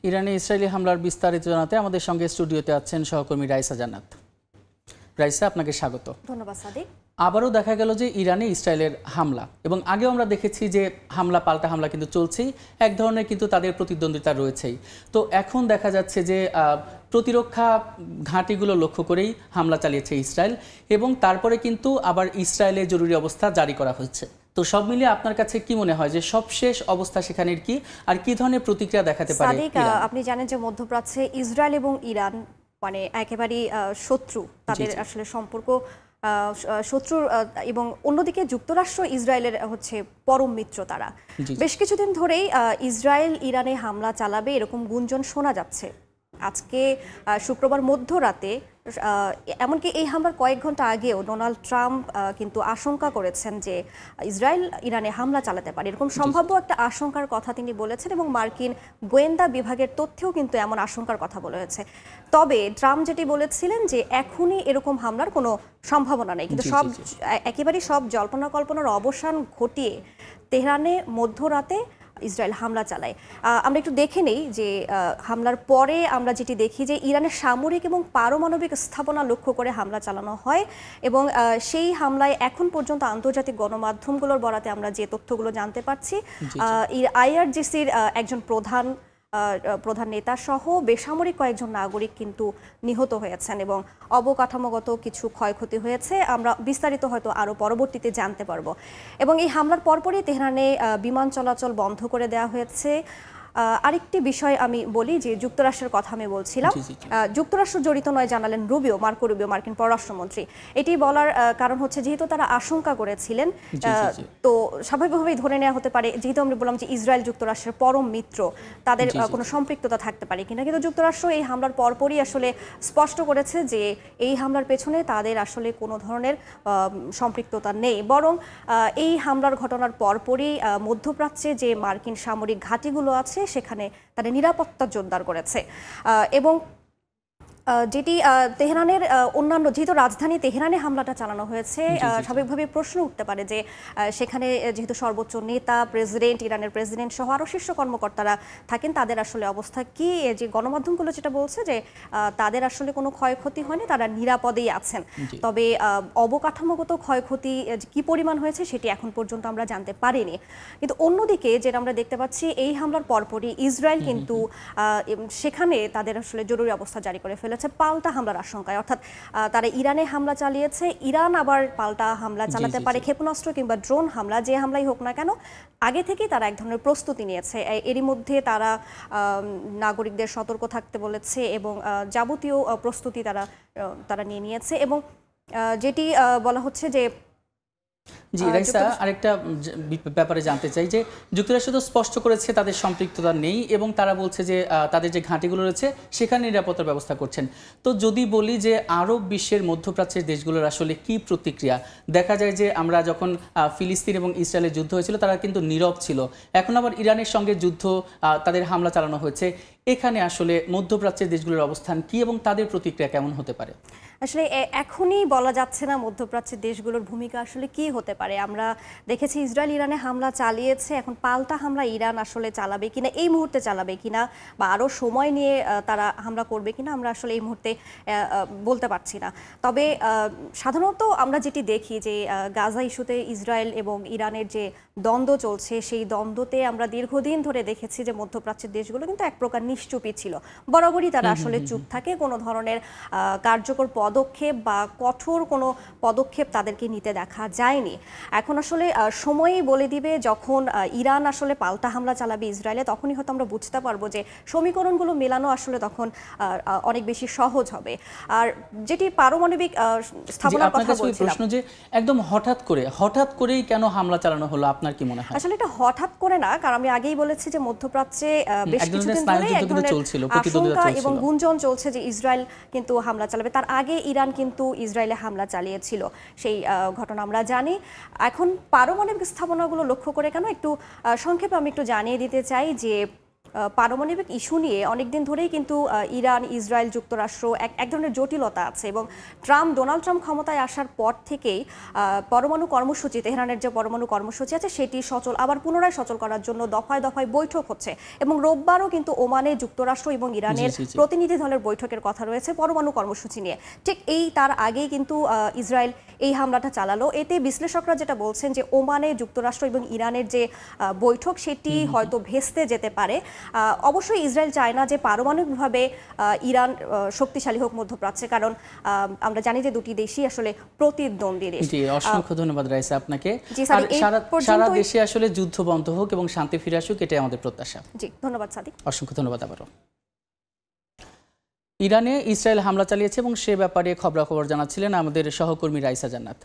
ইরানে ইসরায়েলি হামলার বিস্তারিত জানাতে আমাদের সঙ্গে স্টুডিওতে আছেন সহকর্মী রাইসা জান্নাত। রাইসা, আপনাকে স্বাগত। ধন্যবাদ সাদিক। আবারও দেখা গেল যে ইরানে ইসরায়েলের হামলা, এবং আগেও আমরা দেখেছি যে হামলা পাল্টা হামলা কিন্তু চলছেই, এক ধরনের কিন্তু তাদের প্রতিদ্বন্দ্বিতা রয়েছেই। তো এখন দেখা যাচ্ছে যে প্রতিরক্ষা ঘাঁটিগুলো লক্ষ্য করেই হামলা চালিয়েছে ইসরায়েল, এবং তারপরে কিন্তু আবার ইসরায়েলে জরুরি অবস্থা জারি করা হচ্ছে। তো সব মিলিয়ে আপনার কাছে কি মনে হয় যে সবশেষ অবস্থা সেখানের কি, আর কি ধরনের প্রতিক্রিয়া দেখাতে পারে? সাদিক, আপনি জানেন যে মধ্যপ্রাচ্যে ইসরায়েল এবং ইরান মানে একেবারেই শত্রু, তাদের আসলে সম্পর্ক শত্রু, এবং অন্যদিকে যুক্তরাষ্ট্র ইসরায়েলের হচ্ছে পরম মিত্র। তারা বেশ কিছুদিন ধরেই ইসরায়েল ইরানে হামলা চালাবে এরকম গুঞ্জন শোনা যাচ্ছে। আজকে শুক্রবার মধ্যরাতে, এমনকি এই হামলার কয়েক ঘন্টা আগেও ডোনাল্ড ট্রাম্প কিন্তু আশঙ্কা করেছেন যে ইসরায়েল ইরানে হামলা চালাতে পারে, এরকম সম্ভাব্য একটা আশঙ্কার কথা তিনি বলেছেন, এবং মার্কিন গোয়েন্দা বিভাগের তথ্যেও কিন্তু এমন আশঙ্কার কথা বলেছে। তবে ট্রাম্প যেটি বলেছিলেন যে এখনই এরকম হামলার কোনো সম্ভাবনা নেই, কিন্তু একেবারেই সব জল্পনা কল্পনার অবসান ঘটিয়ে তেহরানে মধ্যরাতে ইসরায়েল হামলা চালায়। আমরা একটু দেখে নেই যে হামলার পরে আমরা যেটি দেখি যে ইরানের সামরিক এবং পারমাণবিক স্থাপনা লক্ষ্য করে হামলা চালানো হয়, এবং সেই হামলায় এখন পর্যন্ত আন্তর্জাতিক গণমাধ্যমগুলোর বরাতে আমরা যে তথ্যগুলো জানতে পারছি, আইআরজিসির একজন প্রধান নেতা সহ বেসামরিক কয়েকজন নাগরিক কিন্তু নিহত হয়েছেন, এবং অবকাঠামোগত কিছু ক্ষয়ক্ষতি হয়েছে। আমরা বিস্তারিত হয়তো আরও পরবর্তীতে জানতে পারবো। এবং এই হামলার পরপরই তেহরানে বিমান চলাচল বন্ধ করে দেওয়া হয়েছে। আরেকটি বিষয় আমি বলি যে যুক্তরাষ্ট্রের কথা আমি বলছিলাম, যুক্তরাষ্ট্র জড়িত নয় জানালেন মার্কো রুবিও, মার্কিন পররাষ্ট্রমন্ত্রী। এটি বলার কারণ হচ্ছে যেহেতু তারা আশঙ্কা করেছিলেন, তো স্বাভাবিকভাবেই ধরে নেওয়া হতে পারে, যেহেতু আমরা বললাম যে ইসরায়েল যুক্তরাষ্ট্রের পরম মিত্র, তাদের কোনো সম্পৃক্ততা থাকতে পারে কিনা, কিন্তু যুক্তরাষ্ট্র এই হামলার পরপরই আসলে স্পষ্ট করেছে যে এই হামলার পেছনে তাদের আসলে কোনো ধরনের সম্পৃক্ততা নেই, বরং এই হামলার ঘটনার পরপরই মধ্যপ্রাচ্যে যে মার্কিন সামরিক ঘাঁটিগুলো আছে সেখানে তাদের নিরাপত্তা জোরদার করেছে। এবং যেটি তেহরানের অন্যান্য, যেহেতু রাজধানী তেহরানে হামলাটা চালানো হয়েছে, স্বাভাবিকভাবে প্রশ্ন উঠতে পারে যে সেখানে যেহেতু সর্বোচ্চ নেতা, প্রেসিডেন্ট, ইরানের প্রেসিডেন্ট সহ আরও শীর্ষ কর্মকর্তারা থাকেন, তাদের আসলে অবস্থা কি। যে গণমাধ্যমগুলো যেটা বলছে যে তাদের আসলে কোনো ক্ষয়ক্ষতি হয়নি, তারা নিরাপদেই আছেন। তবে অবকাঠামোগত ক্ষয়ক্ষতি কি পরিমাণ হয়েছে সেটি এখন পর্যন্ত আমরা জানতে পারিনি। কিন্তু অন্যদিকে যেটা আমরা দেখতে পাচ্ছি, এই হামলার পরপরই ইসরায়েল কিন্তু সেখানে তাদের আসলে জরুরি অবস্থা জারি করে ফেলে পাল্টা হামলার আশঙ্কায়, অর্থাৎ তারা ইরানে হামলা চালিয়েছে, ইরান আবার পাল্টা হামলা চালাতে পারে, ক্ষেপণাস্ত্র কিংবা ড্রোন হামলা, যে হামলাই হোক না কেন আগে থেকেই তারা এক ধরনের প্রস্তুতি নিয়েছে। এরই মধ্যে তারা নাগরিকদের সতর্ক থাকতে বলেছে, এবং যাবতীয় প্রস্তুতি তারা নিয়েছে। এবং যেটি বলা হচ্ছে যে জি রাইসা, আরেকটা ব্যাপারে জানতে চাই যে যুক্তরাষ্ট্র তো স্পষ্ট করেছে তাদের সম্পৃক্ততা নেই, এবং তারা বলছে যে তাদের যে ঘাঁটিগুলো রয়েছে সেখানে নিরাপত্তার ব্যবস্থা করছেন। তো যদি বলি যে আরব বিশ্বের মধ্যপ্রাচ্যের দেশগুলোর আসলে কি প্রতিক্রিয়া, দেখা যায় যে আমরা যখন ফিলিস্তিন এবং ইসরায়েলের যুদ্ধ হয়েছিল তারা কিন্তু নীরব ছিল, এখন আবার ইরানের সঙ্গে যুদ্ধ, তাদের হামলা চালানো হয়েছে। এখানে আসলে মধ্যপ্রাচ্যের দেশগুলোর অবস্থান কি এবং তাদের প্রতিক্রিয়া কেমন হতে পারে? আসলে এখনই বলা যাচ্ছে না মধ্যপ্রাচ্যের দেশগুলোর ভূমিকা আসলে কি হতে পারে। আমরা দেখেছি ইসরায়েল ইরানে হামলা চালিয়েছে, এখন পাল্টা হামলা ইরান আসলে চালাবে কিনা, এই মুহূর্তে চালাবে কিনা, বা আরও সময় নিয়ে তারা হামলা করবে কিনা, আমরা আসলে এই মুহূর্তে বলতে পারছি না। তবে সাধারণত আমরা যেটি দেখি যে গাজা ইস্যুতে ইসরায়েল এবং ইরানের যে দ্বন্দ্ব চলছে, সেই দ্বন্দ্বতে আমরা দীর্ঘদিন ধরে দেখেছি যে মধ্যপ্রাচ্যের দেশগুলো কিন্তু এক প্রকার নিশ্চুপই ছিল, বরাবরই তারা আসলে চুপ থাকে, কোনো ধরনের কার্যকর পদক্ষেপ বা কঠোর কোনো পদক্ষেপ তাদেরকে নিতে দেখা যায়নি। এখন আসলে সময়ই বলে দিবে, যখন ইরান আসলে পাল্টা হামলা চালাবে ইসরায়েলে, তখনই হয়তো আমরা বুঝতে পারবো যে সমীকরণগুলো মেলানো আসলে তখন অনেক বেশি সহজ হবে। আর যেটি পারমাণবিক স্থাপনার কথা বলছিলাম, যে একদম হঠাৎ করেই কেন হামলা চালানো হলো, আপনার কি মনে হয়? আসলে এটা হঠাৎ করে না, কারণ আমি আগেই বলেছি যে মধ্যপ্রাচ্যে বেশ কিছুদিন ধরে এক ধরনের আশঙ্কা এবং গুঞ্জন চলছে যে ইসরায়েল কিন্তু হামলা চালাবে। তার আগে ইরান কিন্তু ইসরায়েলে হামলা চালিয়েছিল, সেই ঘটনা আমরা জানি। এখন পারমাণবিক স্থাপনাগুলো লক্ষ্য করে কেন, একটু সংক্ষেপে আমি একটু জানিয়ে দিতে চাই যে পারমাণবিক ইস্যু নিয়ে অনেকদিন ধরেই কিন্তু ইরান, ইসরায়েল, যুক্তরাষ্ট্র এক ধরনের জটিলতা আছে এবং ডোনাল্ড ট্রাম্প ক্ষমতায় আসার পর থেকেই পরমাণু কর্মসূচি, তেহরানের যে পরমাণু কর্মসূচি আছে সেটি আবার পুনরায় সচল করার জন্য দফায় দফায় বৈঠক হচ্ছে এবং রোববারও কিন্তু ওমানে যুক্তরাষ্ট্র এবং ইরানের প্রতিনিধি দলের বৈঠকের কথা রয়েছে পরমাণু কর্মসূচি নিয়ে। ঠিক তার আগেই কিন্তু ইসরায়েল এই হামলাটা চালালো। এতে বিশ্লেষকরা যেটা বলছেন যে ওমানে যুক্তরাষ্ট্র এবং ইরানের যে বৈঠক সেটি হয়তো ভেস্তে যেতে পারে। অবশ্যই ইসরায়েল চায় না যে পারমাণবিকভাবে ইরান শক্তিশালী হোক মধ্যপ্রাচ্যে, কারণ আমরা জানি যে দুটি দেশই আসলে প্রতিদ্বন্দ্বী দেশ। জি, অসংখ্য ধন্যবাদ রাইসা আপনাকে। সারা দেশে আসলে যুদ্ধ বন্ধ হোক এবং শান্তি ফিরে আসুক, এটাই আমাদের প্রত্যাশা। জি, ধন্যবাদ সাদিক। অসংখ্য ধন্যবাদ আবারও। ইরানে ইসরায়েল হামলা চালিয়েছে এবং সে ব্যাপারে খবরাখবর জানাচ্ছিলেন আমাদের সহকর্মী রাইসা জান্নাত।